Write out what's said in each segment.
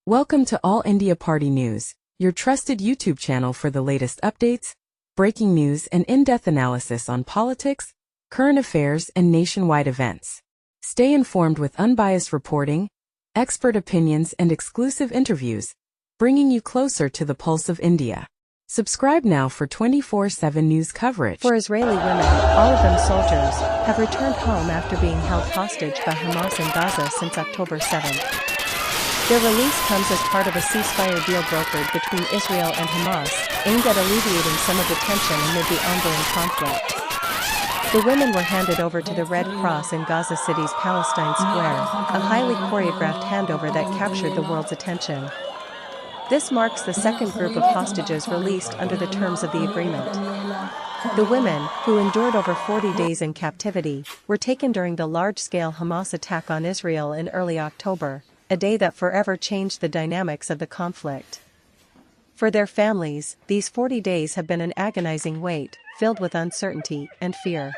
Welcome to All India Party News, your trusted YouTube channel for the latest updates, breaking news and in-depth analysis on politics, current affairs and nationwide events. Stay informed with unbiased reporting, expert opinions and exclusive interviews, bringing you closer to the pulse of India. Subscribe now for 24/7 news coverage. For Israeli women, all of them soldiers, have returned home after being held hostage by Hamas in Gaza since October 7th. Their release comes as part of a ceasefire deal brokered between Israel and Hamas, aimed at alleviating some of the tension amid the ongoing conflict. The women were handed over to the Red Cross in Gaza City's Palestine Square, a highly choreographed handover that captured the world's attention. This marks the second group of hostages released under the terms of the agreement. The women, who endured over 40 days in captivity, were taken during the large-scale Hamas attack on Israel in early October, a day that forever changed the dynamics of the conflict. For their families, these 40 days have been an agonizing wait, filled with uncertainty and fear.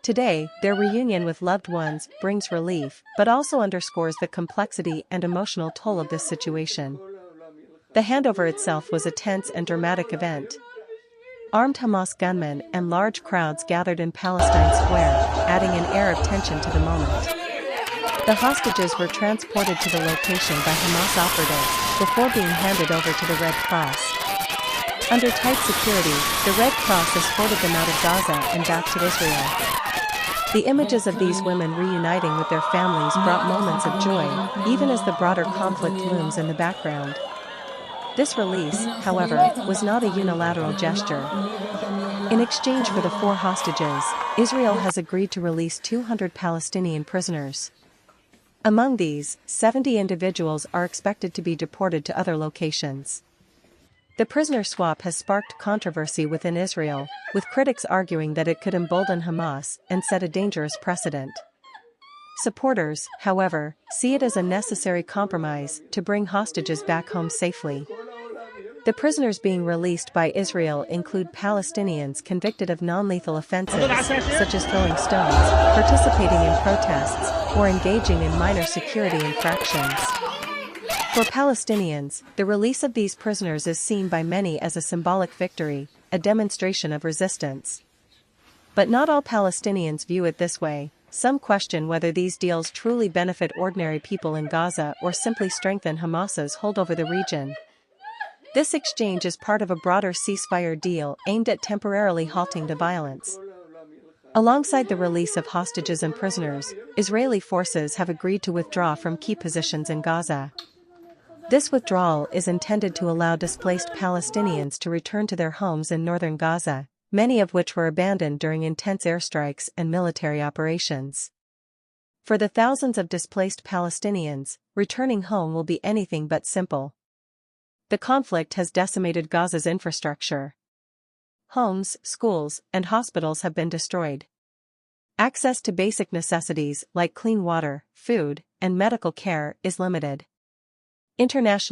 Today, their reunion with loved ones brings relief, but also underscores the complexity and emotional toll of this situation. The handover itself was a tense and dramatic event. Armed Hamas gunmen and large crowds gathered in Palestine Square, adding an air of tension to the moment. The hostages were transported to the location by Hamas operatives, before being handed over to the Red Cross. Under tight security, the Red Cross escorted them out of Gaza and back to Israel. The images of these women reuniting with their families brought moments of joy, even as the broader conflict looms in the background. This release, however, was not a unilateral gesture. In exchange for the 4 hostages, Israel has agreed to release 200 Palestinian prisoners. Among these, 70 individuals are expected to be deported to other locations. The prisoner swap has sparked controversy within Israel, with critics arguing that it could embolden Hamas and set a dangerous precedent. Supporters, however, see it as a necessary compromise to bring hostages back home safely. The prisoners being released by Israel include Palestinians convicted of non-lethal offenses, such as throwing stones, participating in protests, or engaging in minor security infractions. For Palestinians, the release of these prisoners is seen by many as a symbolic victory, a demonstration of resistance. But not all Palestinians view it this way. Some question whether these deals truly benefit ordinary people in Gaza or simply strengthen Hamas's hold over the region. This exchange is part of a broader ceasefire deal aimed at temporarily halting the violence. Alongside the release of hostages and prisoners, Israeli forces have agreed to withdraw from key positions in Gaza. This withdrawal is intended to allow displaced Palestinians to return to their homes in northern Gaza, many of which were abandoned during intense airstrikes and military operations. For the thousands of displaced Palestinians, returning home will be anything but simple. The conflict has decimated Gaza's infrastructure. Homes, schools, and hospitals have been destroyed. Access to basic necessities like clean water, food, and medical care is limited. International